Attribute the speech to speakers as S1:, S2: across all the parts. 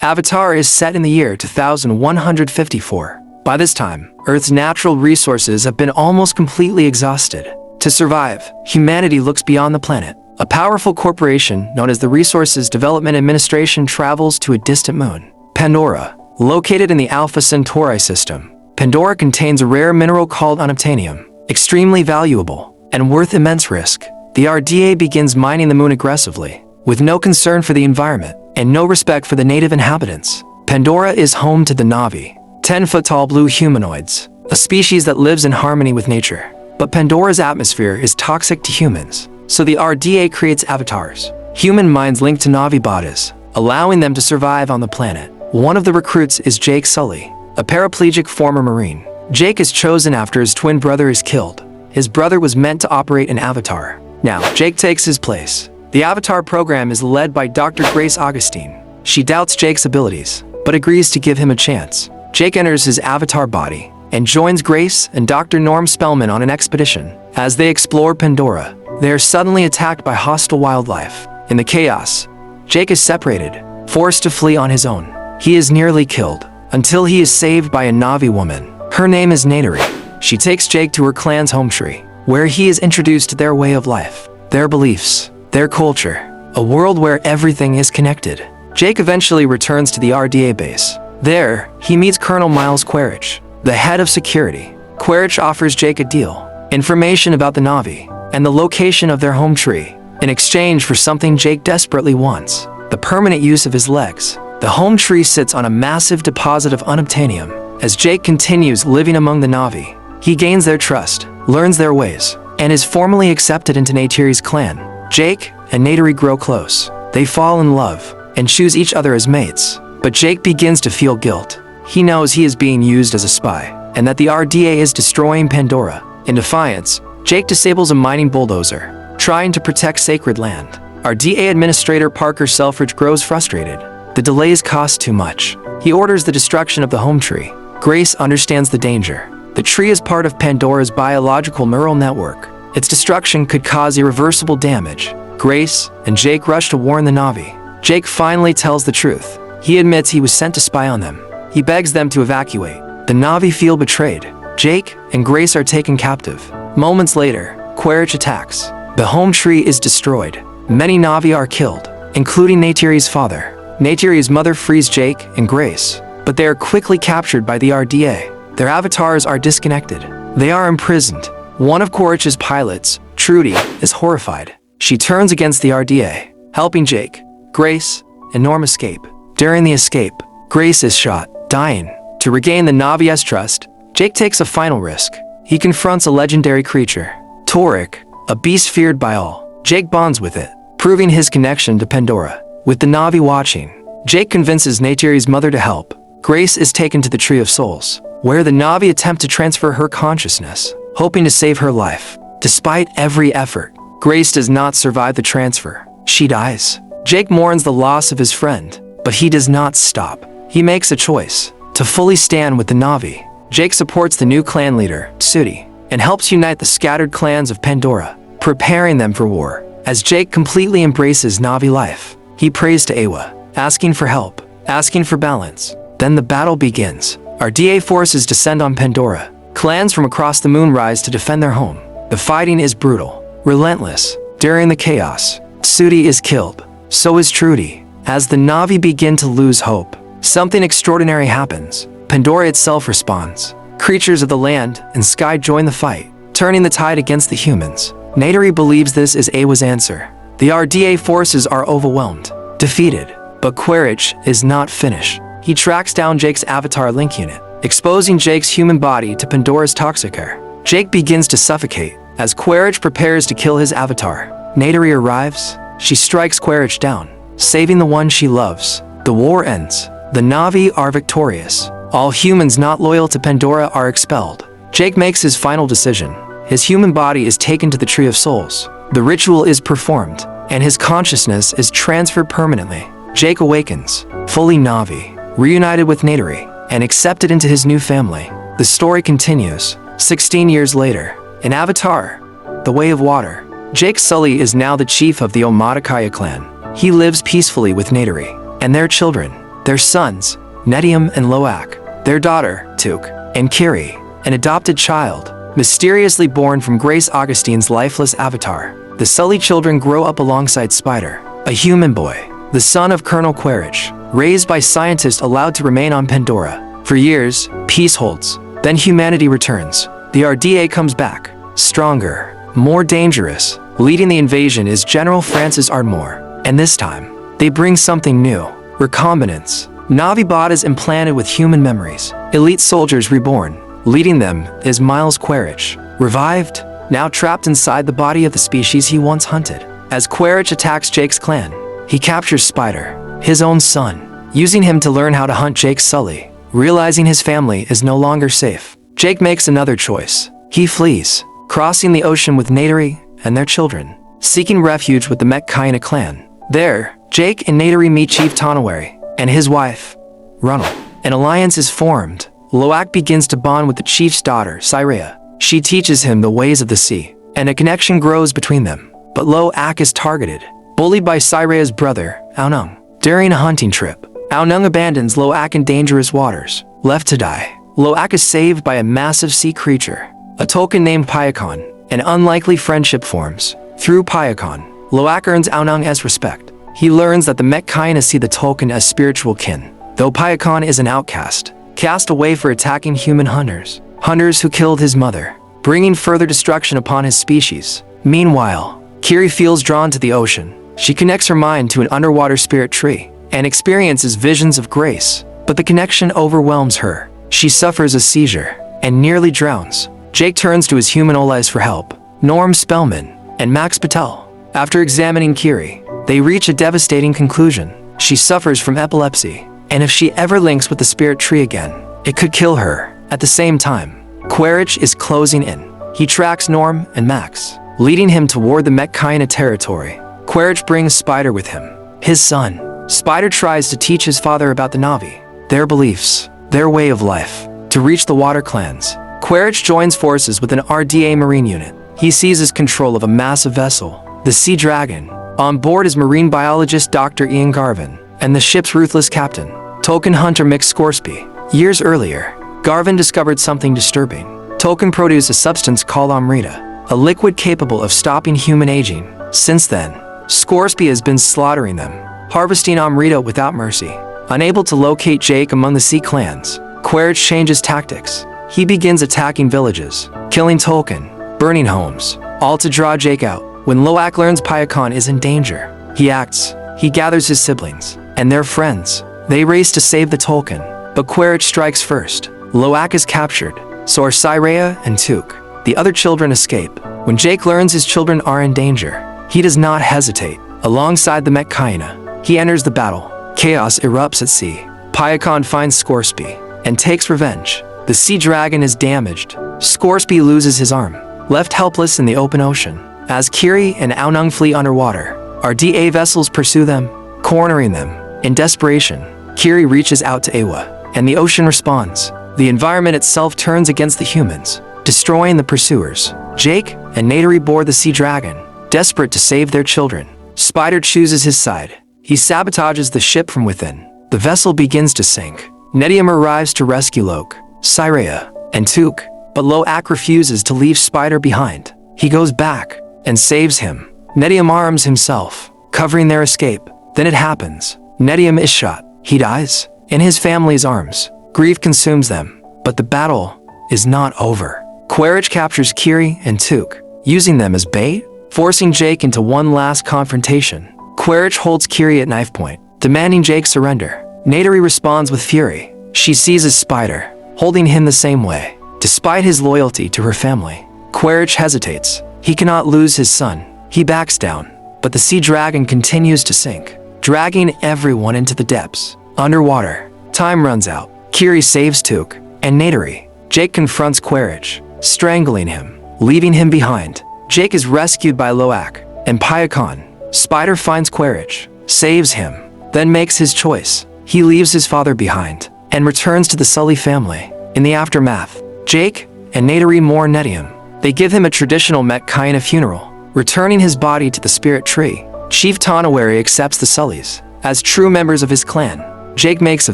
S1: Avatar is set in the year 2154. By this time, Earth's natural resources have been almost completely exhausted. To survive, humanity looks beyond the planet. A powerful corporation known as the Resources Development Administration travels to a distant moon, Pandora. Located in the Alpha Centauri system, Pandora contains a rare mineral called unobtainium, extremely valuable and worth immense risk. The RDA begins mining the moon aggressively, with no concern for the environment and no respect for the native inhabitants. Pandora is home to the Na'vi, 10-foot-tall blue humanoids, a species that lives in harmony with nature. But Pandora's atmosphere is toxic to humans, so the RDA creates avatars, human minds linked to Na'vi bodies, allowing them to survive on the planet. One of the recruits is Jake Sully, a paraplegic former Marine. Jake is chosen after his twin brother is killed. His brother was meant to operate an avatar. Now, Jake takes his place. The Avatar program is led by Dr. Grace Augustine. She doubts Jake's abilities, but agrees to give him a chance. Jake enters his avatar body and joins Grace and Dr. Norm Spellman on an expedition. As they explore Pandora, they are suddenly attacked by hostile wildlife. In the chaos, Jake is separated, forced to flee on his own. He is nearly killed, until he is saved by a Na'vi woman. Her name is Neytiri. She takes Jake to her clan's home tree, where he is introduced to their way of life, their beliefs, their culture, a world where everything is connected. Jake eventually returns to the RDA base. There, he meets Colonel Quaritch, the head of security. Quaritch offers Jake a deal, information about the Na'vi, and the location of their home tree, in exchange for something Jake desperately wants, the permanent use of his legs. The home tree sits on a massive deposit of unobtainium. As Jake continues living among the Na'vi, he gains their trust, learns their ways, and is formally accepted into Neytiri's clan. Jake and Neytiri grow close. They fall in love and choose each other as mates. But Jake begins to feel guilt. He knows he is being used as a spy, and that the RDA is destroying Pandora. In defiance, Jake disables a mining bulldozer, trying to protect sacred land. RDA Administrator Parker Selfridge grows frustrated. The delays cost too much. He orders the destruction of the home tree. Grace understands the danger. The tree is part of Pandora's biological neural network. Its destruction could cause irreversible damage. Grace and Jake rush to warn the Na'vi. Jake finally tells the truth. He admits he was sent to spy on them. He begs them to evacuate. The Na'vi feel betrayed. Jake and Grace are taken captive. Moments later, Quaritch attacks. The home tree is destroyed. Many Na'vi are killed, including Neytiri's father. Neytiri's mother frees Jake and Grace, but they are quickly captured by the RDA. Their avatars are disconnected. They are imprisoned. One of Quaritch's pilots, Trudy, is horrified. She turns against the RDA, helping Jake, Grace, and Norm escape. During the escape, Grace is shot, dying. To regain the Na'vi's trust, Jake takes a final risk. He confronts a legendary creature, Torik, a beast feared by all. Jake bonds with it, proving his connection to Pandora. With the Na'vi watching, Jake convinces Neytiri's mother to help. Grace is taken to the Tree of Souls, where the Na'vi attempt to transfer her consciousness, hoping to save her life. Despite every effort, Grace does not survive the transfer. She dies. Jake mourns the loss of his friend, but he does not stop. He makes a choice to fully stand with the Na'vi. Jake supports the new clan leader, Sudi, and helps unite the scattered clans of Pandora, preparing them for war. As Jake completely embraces Na'vi life, he prays to Awa, asking for help, asking for balance. Then the battle begins. RDA forces descend on Pandora. Clans from across the moon rise to defend their home. The fighting is brutal, relentless. During the chaos, Sudi is killed. So is Trudy. As the Na'vi begin to lose hope, something extraordinary happens. Pandora itself responds. Creatures of the land and sky join the fight, turning the tide against the humans. Neytiri believes this is Awa's answer. The RDA forces are overwhelmed, defeated, but Quaritch is not finished. He tracks down Jake's avatar link unit, exposing Jake's human body to Pandora's toxic air. Jake begins to suffocate as Quaritch prepares to kill his avatar. Neytiri arrives. She strikes Quaritch down, saving the one she loves. The war ends. The Na'vi are victorious. All humans not loyal to Pandora are expelled. Jake makes his final decision. His human body is taken to the Tree of Souls. The ritual is performed, and his consciousness is transferred permanently. Jake awakens, fully Na'vi, reunited with Neytiri, and accepted into his new family. The story continues. 16 years later, in Avatar, The Way of Water, Jake Sully is now the chief of the Omaticaya clan. He lives peacefully with Neytiri and their children, Their sons, Netium and Loak, their daughter, Tuk, and Kiri, an adopted child, mysteriously born from Grace Augustine's lifeless avatar. The Sully children grow up alongside Spider, a human boy, the son of Colonel Quaritch, raised by scientists allowed to remain on Pandora. For years, peace holds. Then humanity returns. The RDA comes back, stronger, more dangerous. Leading the invasion is General Francis Ardmore, and this time, they bring something new, recombinants. Navi bot is implanted with human memories. Elite soldiers reborn. Leading them is Miles Quaritch, revived, now trapped inside the body of the species he once hunted. As Quaritch attacks Jake's clan, he captures Spider, his own son, using him to learn how to hunt Jake Sully. Realizing his family is no longer safe, Jake makes another choice. He flees, crossing the ocean with Neytiri and their children, seeking refuge with the Metkayina clan. There, Jake and Neytiri meet Chief Tonawari and his wife, Ronald. An alliance is formed. Loak begins to bond with the chief's daughter, Syrea. She teaches him the ways of the sea, and a connection grows between them. But Loak is targeted, bullied by Syrea's brother, Aonung. During a hunting trip, Aonung abandons Loak in dangerous waters, left to die. Loak is saved by a massive sea creature, a Tolkien named Pyakon. An unlikely friendship forms. Through Pyakon, Loak earns Aonung's respect. He learns that the Metkayina see the Tolkien as spiritual kin, though Pyakon is an outcast, cast away for attacking human hunters who killed his mother, bringing further destruction upon his species. Meanwhile, Kiri feels drawn to the ocean. She connects her mind to an underwater spirit tree and experiences visions of grace, but the connection overwhelms her. She suffers a seizure and nearly drowns. Jake turns to his human allies for help, Norm Spellman and Max Patel. After examining Kiri, they reach a devastating conclusion. She suffers from epilepsy, and if she ever links with the spirit tree again, it could kill her. At the same time, Quaritch is closing in. He tracks Norm and Max, leading him toward the Metkayina territory. Quaritch brings Spider with him, his son. Spider tries to teach his father about the Navi, their beliefs, their way of life. To reach the water clans, Quaritch joins forces with an RDA marine unit. He seizes control of a massive vessel, the Sea Dragon. On board is marine biologist Dr. Ian Garvin, and the ship's ruthless captain, Tolkien hunter Mick Scoresby. Years earlier, Garvin discovered something disturbing. Tolkien produced a substance called amrita, a liquid capable of stopping human aging. Since then, Scoresby has been slaughtering them, harvesting amrita without mercy. Unable to locate Jake among the sea clans, Quaritch changes tactics. He begins attacking villages, killing Tolkien, burning homes, all to draw Jake out. When Loak learns Pyakon is in danger, he acts. He gathers his siblings and their friends. They race to save the Tolkien, but Quaritch strikes first. Loak is captured, so are Syrea and Tuk. The other children escape. When Jake learns his children are in danger, he does not hesitate. Alongside the Metkayina, he enters the battle. Chaos erupts at sea. Pyakon finds Scoresby and takes revenge. The Sea Dragon is damaged. Scoresby loses his arm, left helpless in the open ocean. As Kiri and Aonung flee underwater, RDA vessels pursue them, cornering them. In desperation, Kiri reaches out to Eywa, and the ocean responds. The environment itself turns against the humans, destroying the pursuers. Jake and Neytiri board the Sea Dragon, desperate to save their children. Spider chooses his side. He sabotages the ship from within. The vessel begins to sink. Netium arrives to rescue Loak, Syrea, and Tuk, but Loak refuses to leave Spider behind. He goes back and saves him. Netium arms himself, covering their escape. Then it happens. Netium is shot. He dies in his family's arms. Grief consumes them, but the battle is not over. Quaritch captures Kiri and Tuk, using them as bait, forcing Jake into one last confrontation. Quaritch holds Kiri at knife point, demanding Jake's surrender. Neytiri responds with fury. She seizes Spider, holding him the same way. Despite his loyalty to her family, Quaritch hesitates. He cannot lose his son. He backs down, but the Sea Dragon continues to sink, dragging everyone into the depths. Underwater, time runs out. Kiri saves Tuk and Neytiri. Jake confronts Quaritch, strangling him, leaving him behind. Jake is rescued by Loak and Pyakon. Spider finds Quaritch, saves him, then makes his choice. He leaves his father behind and returns to the Sully family. In the aftermath, Jake and Neytiri mourn Netium. They give him a traditional Metkayina funeral, returning his body to the spirit tree. Chief Tonawari accepts the Sullys as true members of his clan. Jake makes a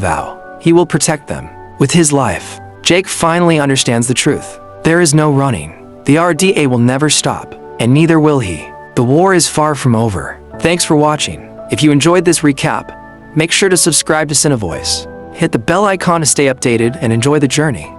S1: vow. He will protect them with his life. Jake finally understands the truth. There is no running. The RDA will never stop, and neither will he. The war is far from over. Thanks for watching. If you enjoyed this recap, make sure to subscribe to Cinevoice. Hit the bell icon to stay updated and enjoy the journey.